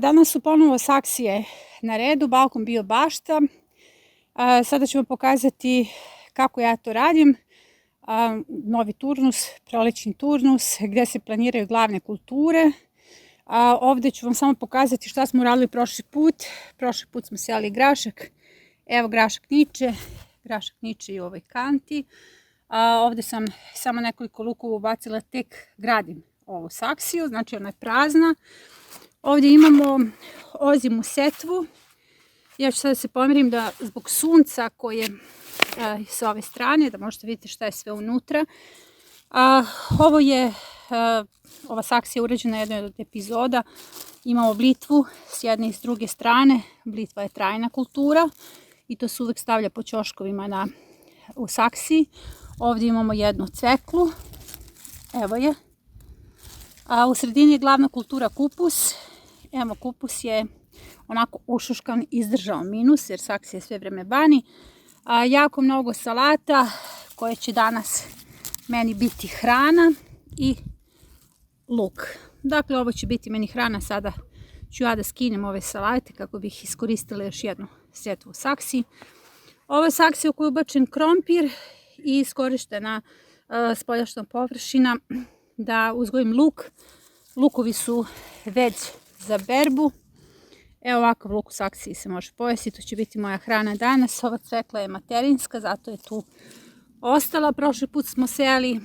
Danas su ponovo saksije na redu, balkon bio bašta. Sada ću vam pokazati kako ja to radim. Novi turnus, prolećni turnus, gde se planiraju glavne kulture. Ovde ću vam samo pokazati šta smo radili prošli put. Prošli put smo sejali grašak. Evo grašak niče i u ovoj kanti. Ovde sam samo nekoliko lukova ubacila, tek gradim ovu saksiju, znači ona je prazna. Ovdje imamo ozimnu setvu. Ja ću sada se pomerim da zbog sunca koje je sa ove strane, da možete vidjeti šta je sve unutra. Ova saksija je urađena na jednoj od epizoda. Imamo blitvu s jedne i s druge strane. Blitva je trajna kultura i to se uvek stavlja po ćoškovima u saksiji. Ovdje imamo jednu cveklu. Evo je. U sredini je glavna kultura kupus. Evo, kupus je onako ušuškan, izdržao minus jer saksija je sve vreme bani. Jako mnogo salata koje će danas meni biti hrana i luk. Dakle, ovo će biti meni hrana. Sada ću ja da skinem ove salate kako bih iskoristila još jednu setvu saksiji. Ovo je saksija u koju je ubačen krompir i iskorištena spoljašnja površina da uzgojim luk. Lukovi su već za berbu. Evo ovakav luk u saksiji se može pojesti, to će biti moja hrana danas. Ova cvekla je materinska, zato je tu ostala. Prošli put smo sejali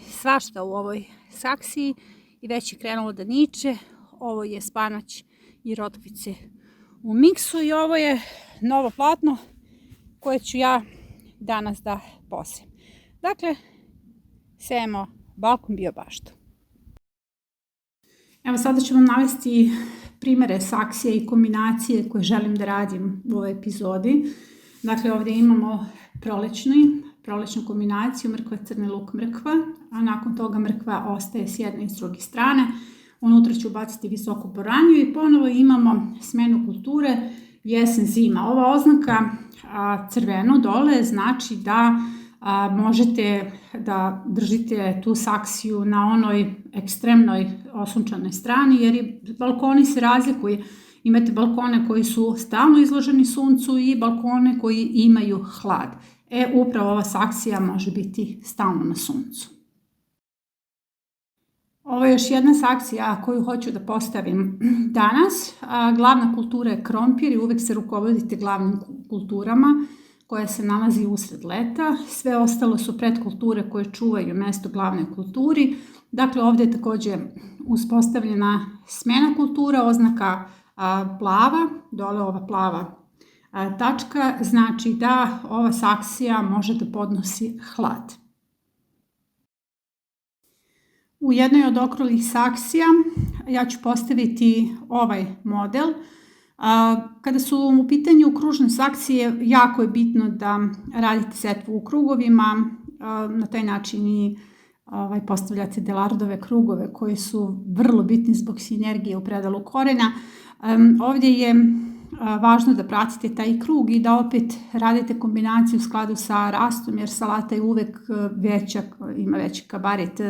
svašta u ovoj saksiji i već je krenulo da niče. Ovo je spanać i rotkvice u miksu i ovo je novo platno koje ću ja danas da posejem. Dakle, sejemo balkon bio baštu. Evo sada ću vam navesti primere saksije i kombinacije koje želim da radim u ovoj epizodi. Dakle, ovdje imamo prolećnu kombinaciju mrkva, crni luk, mrkva, a nakon toga mrkva ostaje s jedne i s druge strane. Unutra ću ubaciti visoku boranju i ponovo imamo smenu kulture jesen-zima. Ova oznaka crveno dole znači da možete da držite tu saksiju na onoj ekstremnoj osunčanoj strani jer balkoni se razlikuju. Imate balkone koji su stalno izloženi suncu i balkone koji imaju hlad. Upravo ova saksija može biti stalno na suncu. Ovo je još jedna saksija koju hoću da postavim danas. Glavna kultura je krompir i uvek se rukovodite glavnim kulturama koja se nalazi usred leta. Sve ostalo su predkulture koje čuvaju mesto glavnoj kulturi. Dakle, ovdje je također uspostavljena smjena kultura, oznaka plava, dole ova plava tačka, znači da ova saksija može da podnosi hlad. U jednoj od okruglih saksija ja ću postaviti ovaj model. Kada su u pitanju kružne saksije, jako je bitno da radite setvu u krugovima, na taj način i postavljate Delardove krugove koji su vrlo bitni zbog sinergije u predalu korena. Ovdje je važno da pratite taj krug i da opet radite kombinaciju u skladu sa rastom jer salata je uvek veća, ima veći gabarit,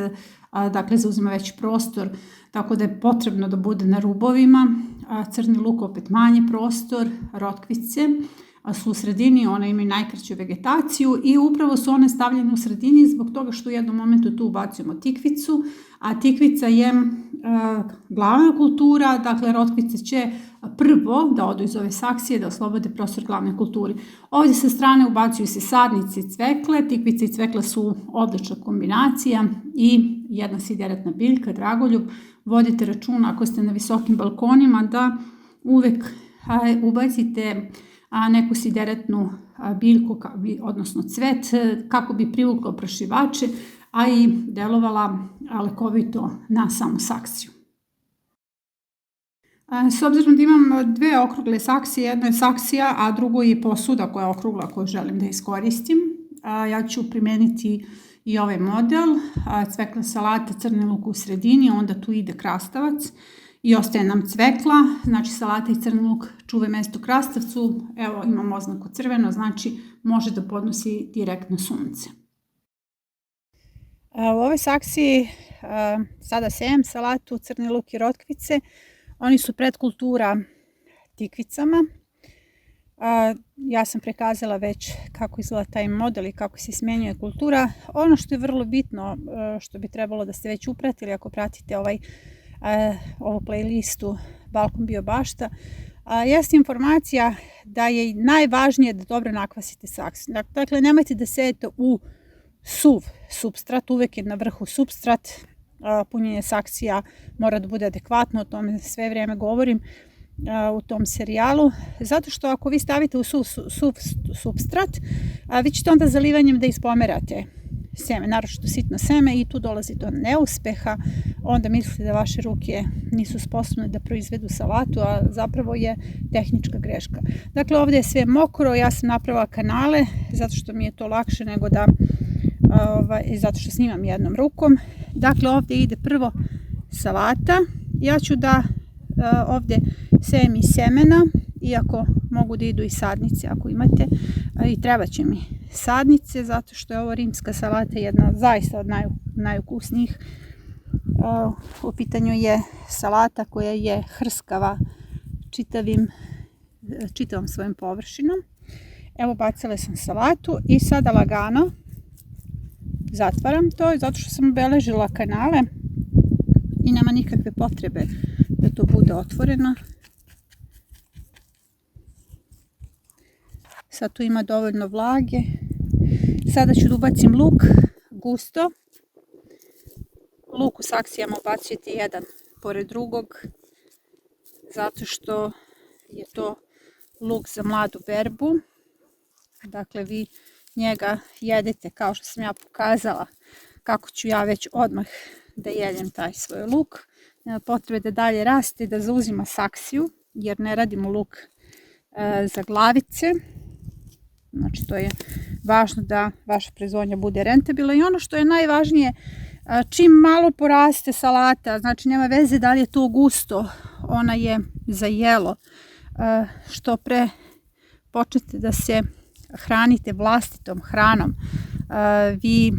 dakle zauzima veći prostor, tako da je potrebno da bude na rubovima. Crni luk opet manje prostor, rotkvice su u sredini, one imaju najkraću vegetaciju i upravo su one stavljene u sredini zbog toga što u jednom momentu tu ubacujemo tikvicu, a tikvica je glavna kultura, dakle rotkvice će prvo da odu iz ove saksije, da oslobode prostor glavne kulturi. Ovdje sa strane ubacuju se sadnice i cvekle, tikvice i cvekle su odlična kombinacija i jedna sideretna biljka, dragoljub. Vodite računa ako ste na visokim balkonima da uvek ubacite neku sideretnu biljku, odnosno cvet, kako bi privukla oprašivače, a i delovala lekovito na samu saksiju. S obzirom da imam dve okrugle saksije, jedna je saksija, a drugo je posuda koja je okrugla koju želim da iskoristim. Ja ću primijeniti i ovaj model, cvekla salata, crni luk u sredini, onda tu ide krastavac i ostaje nam cvekla, znači salata i crni luk čuve mesto krastavcu. Evo imam oznaku crveno, znači može da podnosi direktno sunce. U ovoj saksiji sada sejem salatu, crni luk i rotkvice. Oni su predkultura tikvicama. Ja sam prikazala već kako izgleda taj model i kako se smjenjuje kultura. Ono što je vrlo bitno, što bi trebalo da ste već upratili ako pratite ovu playlistu Balkon Bio Bašta, jeste informacija da je najvažnije da dobro nakvasite saksiju. Dakle, nemojte da sejete u suv supstrat, uvek je na vrhu supstrat. Punjenje saksija mora da bude adekvatno, o tome sve vrijeme govorim u tom serijalu, zato što ako vi stavite u suv supstrat, vi ćete onda zalivanjem da ispomerate seme, naročito sitno seme, i tu dolazi do neuspeha, onda mislite da vaše ruke nisu sposobne da proizvedu salatu, a zapravo je tehnička greška. Dakle, ovdje je sve mokro, ja sam napravila kanale, zato što mi je to lakše nego da, zato što snimam jednom rukom. Dakle, ovdje ide prvo salata, ja ću da ovdje sejem i semena, iako mogu da idu i sadnice ako imate, i treba će mi sadnice, zato što je ovo rimska salata jedna zaista od najukusnijih. U pitanju je salata koja je hrskava čitavom svojom površinom. Evo, bacila sam salatu i sada lagano zatvaram to, zato što sam obeležila kanale i nema nikakve potrebe da to bude otvoreno. Sad tu ima dovoljno vlage. Sada ću da ubacim luk gusto. Luk u saksijama ubacujete jedan pored drugog, zato što je to luk za mladu berbu. Dakle, vi njega jedete kao što sam ja pokazala kako ću ja već odmah da jedem taj svoj luk. Nema potrebe da dalje raste, da zauzima saksiju, jer ne radimo luk za glavice. Znači, to je važno da vaša proizvodnja bude rentabilna. I ono što je najvažnije, čim malo poraste salata, znači nema veze da li je to gusto, ona je za jelo. Što pre počnete da se hranite vlastitom hranom, vi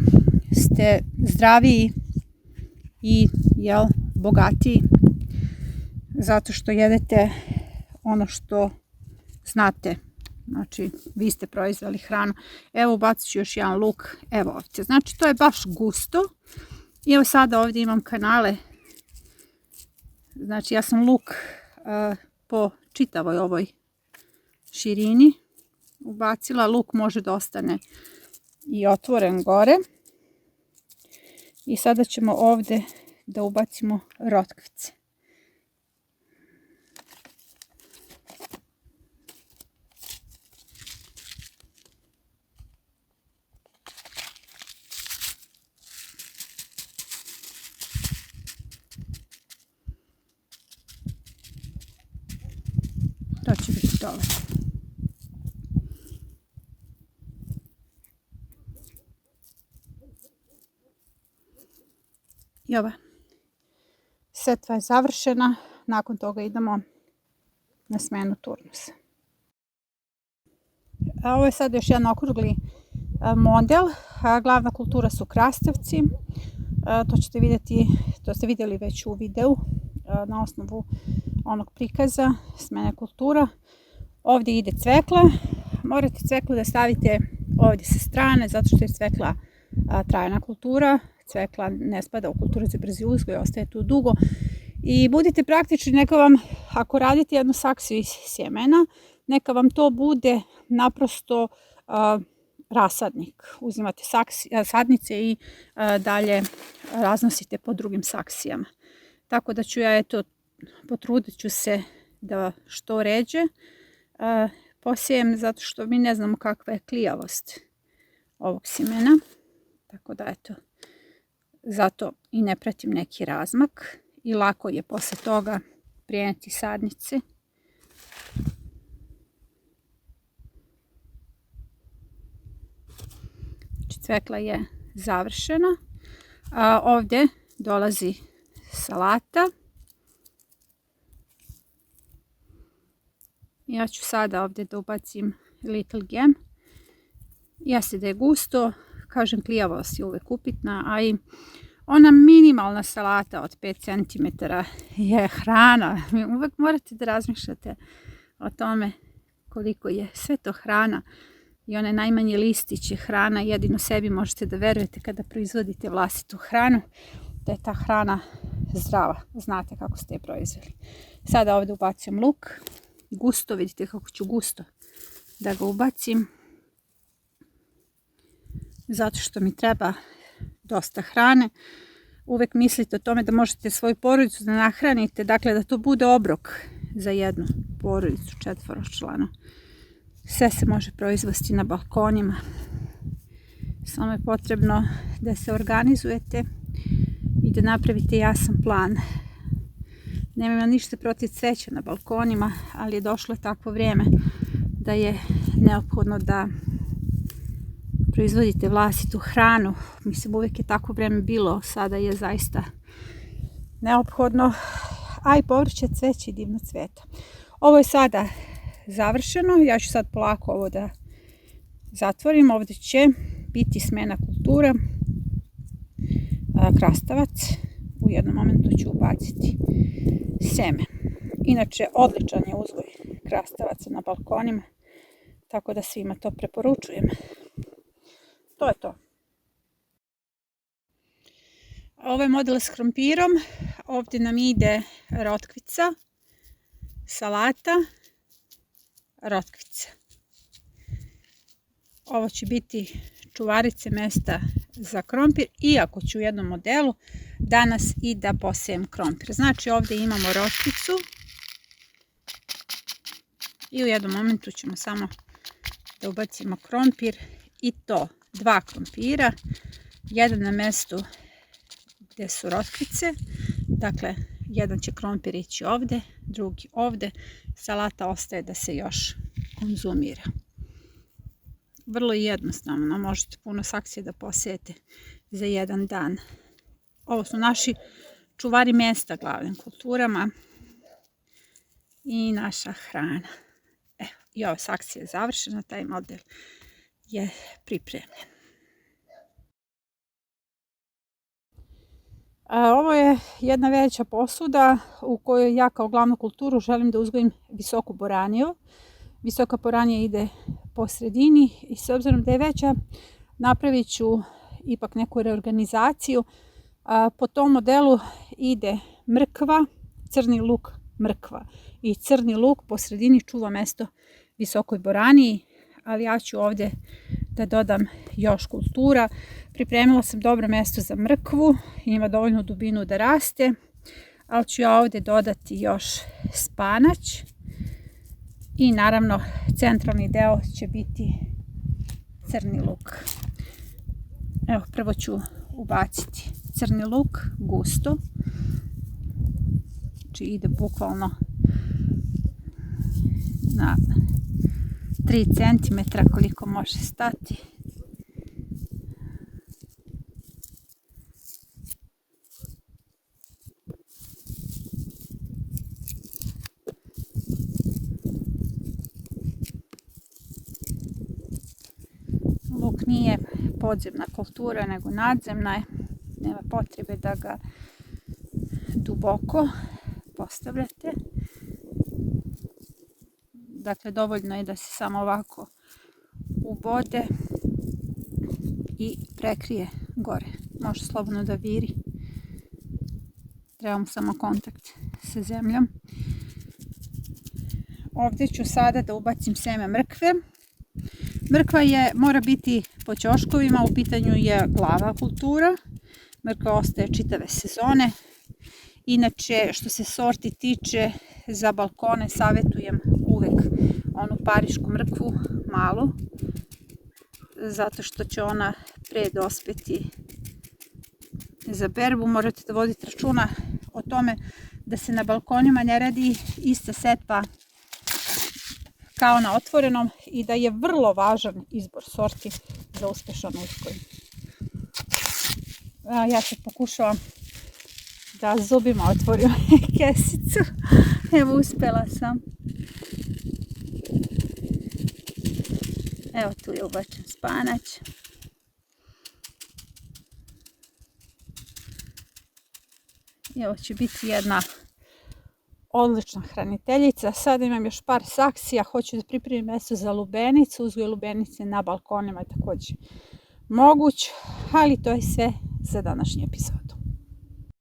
ste zdraviji i bogatiji, zato što jedete ono što znate. Znači, vi ste proizveli hranu. Evo, ubacit ću još jedan luk. Evo ovdje. Znači, to je baš gusto. I evo sada ovdje imam kanale. Znači, ja sam luk po čitavoj ovoj širini ubacila. Luk može da ostane i otvoren gore. I sada ćemo ovdje da ubacimo rotkvice. To će biti dovoljno. I ova setva je završena. Nakon toga idemo na smenu turnusa. Ovo je sad još jedan okrugli model. Glavna kultura su krastavci. To ćete vidjeti, to ste vidjeli već u videu na osnovu onog prikaza smene kultura. Ovdje ide cvekla. Morate cveklu da stavite ovdje sa strane, zato što je cvekla trajna kultura. Cvekla ne spada u kulturu za brzi uzgoj, ostaje tu dugo. I budite praktični, neka vam, ako radite jednu saksiju iz sjemena, neka vam to bude naprosto rasadnik. Uzimate sadnice i dalje raznosite po drugim saksijama. Tako da ću ja, potrudit ću se da što ređe posijem, zato što mi ne znamo kakva je klijavost ovog sjemena. Tako da zato i ne pratim neki razmak i lako je posle toga prijeniti sadnice. Znači, cvekla je završena. Ovdje dolazi salata. Ja ću sada ovdje da ubacim Little Gem. Jeste da je gusto, kažem, klijavost je uvijek upitna, a i Ona minimalna salata od 5 cm je hrana. Uvijek morate da razmišljate o tome koliko je sve to hrana. I onaj najmanji listić je hrana. Jedino sebi možete da verujete kada proizvodite vlastitu hranu, da je ta hrana zdrava. Znate kako ste je proizveli. Sada ovdje ubacim luk. Gusto, vidite kako ću gusto da ga ubacim. Zato što mi treba dosta hrane. Uvijek mislite o tome da možete svoju porodicu da nahranite. Dakle, da to bude obrok za jednu porodicu, 4-članu. Sve se može proizvesti na balkonima. Samo je potrebno da se organizujete i da napravite jasan plan. Nemam ništa protiv cveća na balkonima, ali je došlo takvo vrijeme da je neophodno da proizvodite vlastitu hranu. Mislim, uvijek je takvo vrijeme bilo, sada je zaista neophodno. A i povrće, cveće i divno cveta. Ovo je sada završeno. Ja ću sad polako ovo da zatvorim. Ovdje će biti smjena kultura. Krastavac. U jednom momentu ću ubaciti seme. Inače, odličan je uzgoj krastavaca na balkonima. Tako da svima to preporučujem. To je to. Ovo je model s krompirom. Ovdje nam ide rotkvica, salata, rotkvica. Ovo će biti čuvarice mjesta za krompir, iako ću u jednom modelu danas i da posejem krompir. Znači ovdje imamo rotkvicu i u jednom momentu ćemo samo da ubacimo krompir i to 2 krompira, jedan na mjestu gdje su rotkvice, dakle jedan će krompir ići ovdje, drugi ovdje, salata ostaje da se još konzumira. Vrlo jednostavno, možete puno saksije da posijete za jedan dan. Ovo su naši čuvari mjesta glavnim kulturama i naša hrana. Evo, i ova saksija je završena, taj model je pripremljen. Ovo je jedna veća posuda u kojoj ja kao glavnu kulturu želim da uzgojim visoku boraniju. Visoka boranija ide po sredini i s obzirom da je veća napravit ću ipak neku reorganizaciju. Po tom modelu ide mrkva, crni luk, mrkva i crni luk po sredini čuva mjesto visokoj boraniji, ali ja ću ovdje da dodam još kultura. Pripremila sam dobro mjesto za mrkvu, ima dovoljnu dubinu da raste, ali ću ja ovdje dodati još spanać i naravno centralni deo će biti crni luk. Evo, prvo ću ubaciti crni luk gusto, znači ide bukvalno na 3 cm koliko može stati. Luk nije podzemna kultura nego nadzemna je. Nema potrebe da ga duboko postavljate. Dakle, dovoljno je da se samo ovako ubode i prekrije gore. Može slobodno da viri. Treba mu samo kontakt sa zemljom. Ovdje ću sada da ubacim seme mrkve. Mrkva mora biti po ćoškovima, u pitanju je glava kultura. Mrkva ostaje čitave sezone. Inače, što se sorti tiče, za balkone savjetujem uvek onu parišku mrkvu, malu, zato što će ona pre dospeti za berbu. Morate da vodite računa o tome da se na balkonima ne radi ista setva kao na otvorenom i da je vrlo važan izbor sorti za uspešan uzgoj. Ja sad pokušavam da zubima otvorim kesicu. Evo, uspjela sam. Evo, tu je ubačen spanać. I ovo će biti jedna odlična hraniteljica. Sada imam još par saksija, hoću da pripremim mesto za lubenicu. Uzgoj lubenice na balkonima je također moguć, ali to je sve za današnji epizod.